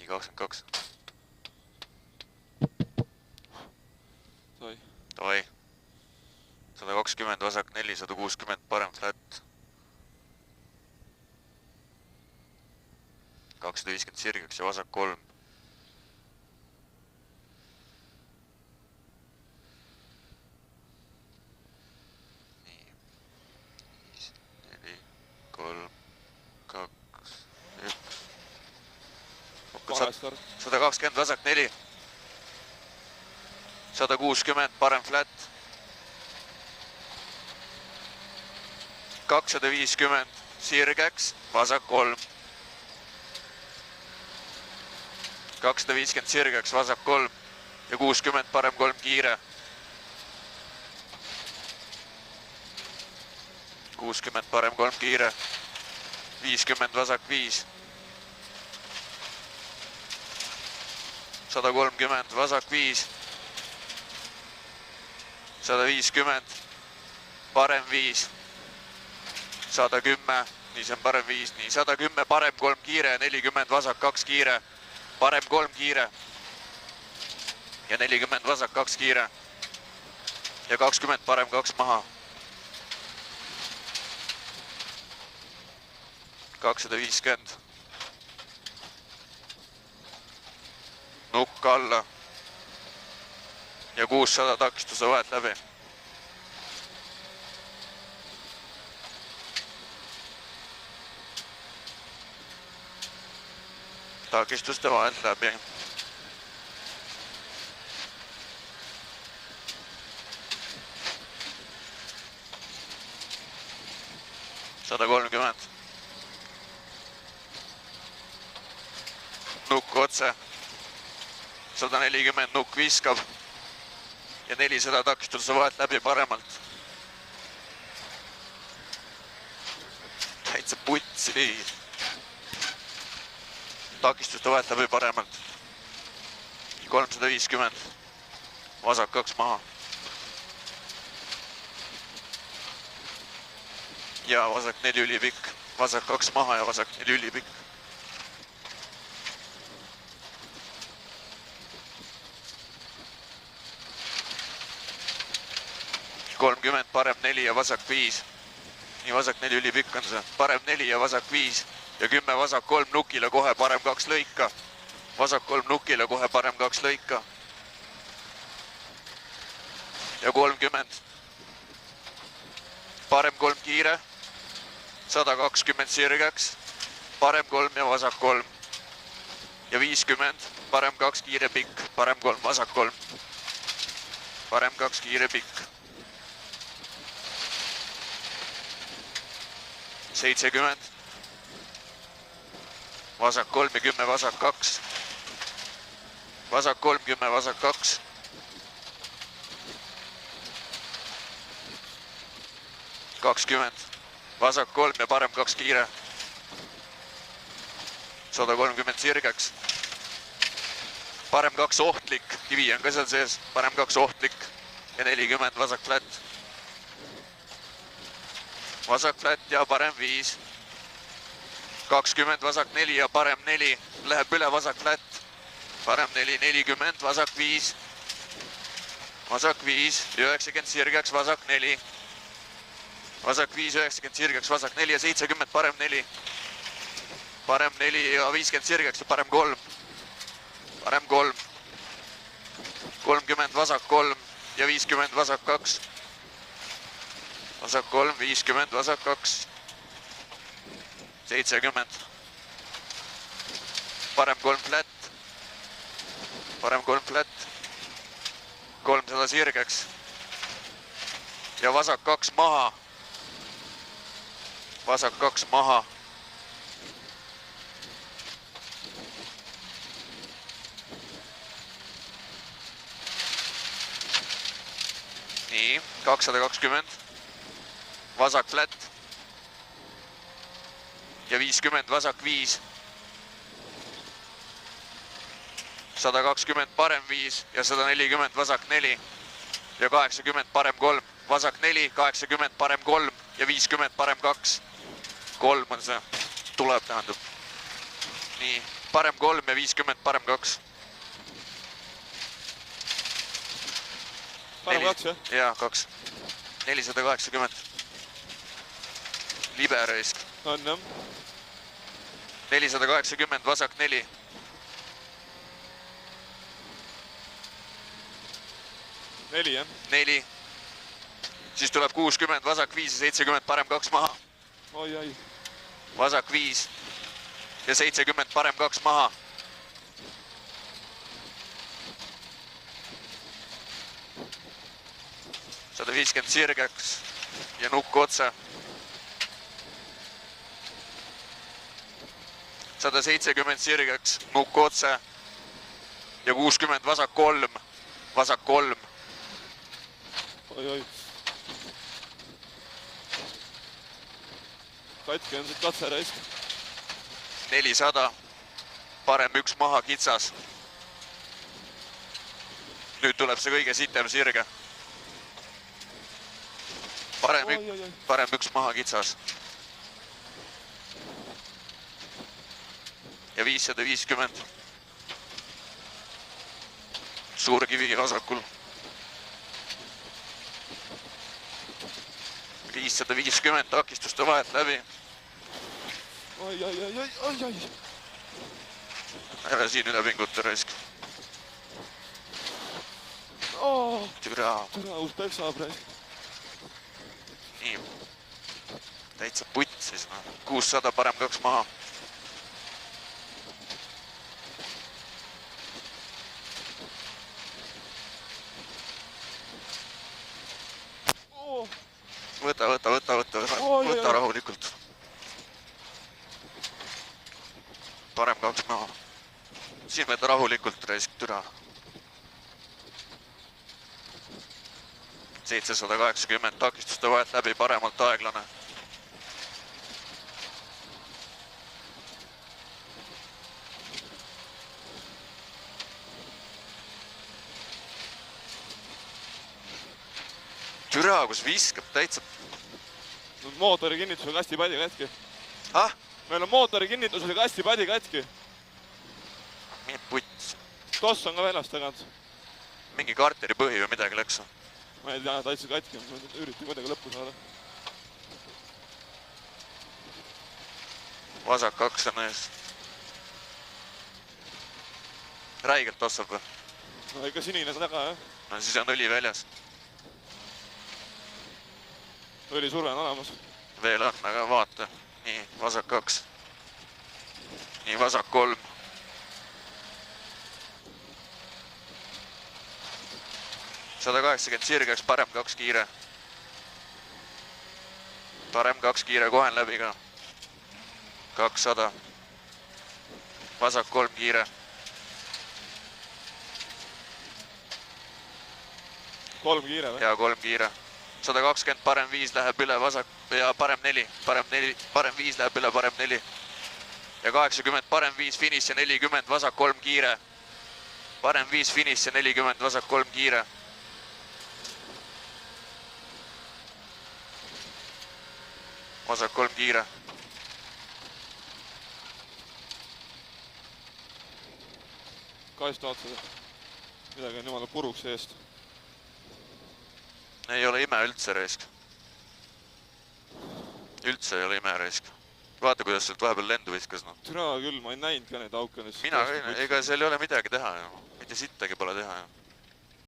nii 22. Davai. 120 vasak 4, 160 parem flat. 250 sirgeks ja vasak 3. Nii. 5, 4, 3, 2, 1. 120 vasak 4. 160 parem flat. 250 sirgeks, vasak 3. 250 sirgeks, vasak 3 ja 60 parem 3 kiire. 60 parem 3 kiire. 50 vasak 5. 130 vasak 5. 150 parem 5. 110, nii see on parem 5, nii 110 parem 3 kiire, 40 vasak 2 kiire. Parem 3 kiire ja 40 vasak 2 kiire ja 20 parem 2 maha. 250. Nukk alla ja 600 takistuse vahet läbi. Takistuste vahelt läbi. Sada 30. Nukk otse. 140 nukk viskab ja 400 takistuse vahelt läbi paremalt. Täitsa putsi. Takistuste vahelt läbi paremalt. 350. Vasak 2 maha. Ja vasak 4 ülipikk. Vasak 2 maha ja vasak 4 ülipikk. 30 parem 4 ja vasak 5. Nii vasak 4 ülipikk on see. Parem 4 ja vasak 5. Ja 10 vasak 3 nukile kohe parem 2 lõika. Vasak 3 nukile kohe parem 2 lõika. Ja 30. Parem 3 kiire. 120 sirgeks. Parem 3 ja vasak 3. Ja 50. Parem 2 kiire pikk. Parem 3, vasak 3. Parem 2 kiire pikk. 70. Vasak 3 ja 10 vasak 2. Vasak 3, 10 vasak 2. 20. Vasak 3 ja parem 2 kiire. 130 sirgeks. Parem 2 ohtlik. Kivi on ka seal sees. Parem 2 ohtlik. Ja 40 vasak flat. Vasak flat ja parem 5. 20 vasak 4 ja parem 4. Läheb üle vasak flat. Parem 4, 40 vasak 5. Vasak 5, 90 sirgeks, vasak 4. Vasak 5, 90 sirgeks, vasak 4 ja 70 parem 4. Parem 4 ja 50 sirgeks ja parem 3. Parem 3. 30 vasak 3 ja 50 vasak 2. Vasak 3, 50 vasak 2. 70. Parem 3 flat. Parem 3 flat. 300 sirgeks. Ja vasak 2 maha. Vasak 2 maha. Nii, 220. Vasak flat. Ja 50 vasak 5. 120 parem 5 ja 140 vasak 4. Ja 80 parem 3. Vasak 4, 80 parem 3 ja 50 parem 2. 3 on see. Tuleb tähendab. Nii, parem 3 ja 50 parem 2. Parem 2, jah? Jaa, 2. 480. Libe raisk. On, jah. 480, vasak 4. 4, jah? 4. Siis tuleb 60, vasak 5 ja 70, parem 2 maha. Oi. Vasak 5 ja 70, parem 2 maha. 150 sirgeks ja nukk otsa. 170 sirgeks, nukk otsa ja 60 vasak 3, vasak 3. Oi. Katki on see katse raisk. 400, parem 1 maha, kitsas. Nüüd tuleb see kõige sitem sirge. Parem 1 maha, kitsas. Ja 550. Suur kivi vasakul. 550 takistuste vahelt läbi. Oi. Ära siin üle pinguta raisk. Türa. Uus peksaab raisk. Nii. Täitsa putt siis. 600, parem 2 maha. Võta rahulikult. Parem 2 maha. Siin võta rahulikult raisk, türa. 780 takistuste vahelt läbi, paremalt aeglane. Türa, kus viskab täitsa. Mootori kinnitusega kastipadi katki. Ah? Meil on mootori kinnitusega kastipadi katki. Mingi putt. Toss on ka väljas tagant. Mingi karteri põhi või midagi läks. Ma ei tea, täitsa katki. Ma üritan kuidagi lõppu saada. Vasak 2 on ees. Räigelt tossab või? No ikka sinine taga, jah. No siis on õli väljas. Õlisurve on olemas. Veel on, aga vaata. Nii, vasak 2. Nii, vasak 3. $180 sirgeks, parem 2 kiire. Parem 2 kiire, kohe on läbi ka. 200. Vasak 3 kiire. 3 kiire või? Ja 3 kiire. 120, parem 5 läheb üle, vasak ja parem 4. Parem 5 läheb üle, parem 4. Ja 80, parem 5 finiš ja 40, vasak 3 kiire. Parem 5 finiš ja 40, vasak 3 kiire. Vasak 3 kiire. Kast vaatada. Midagi on jumala puruks eest. Ei ole ime üldse raisk. Üldse ei ole ime raisk. Vaata, kuidas sealt vahepeal lendu viskas. Türa küll, ma ei näinud ka neid auke. Mina ka ei, ega seal ei ole midagi teha. Mitte sittagi pole teha.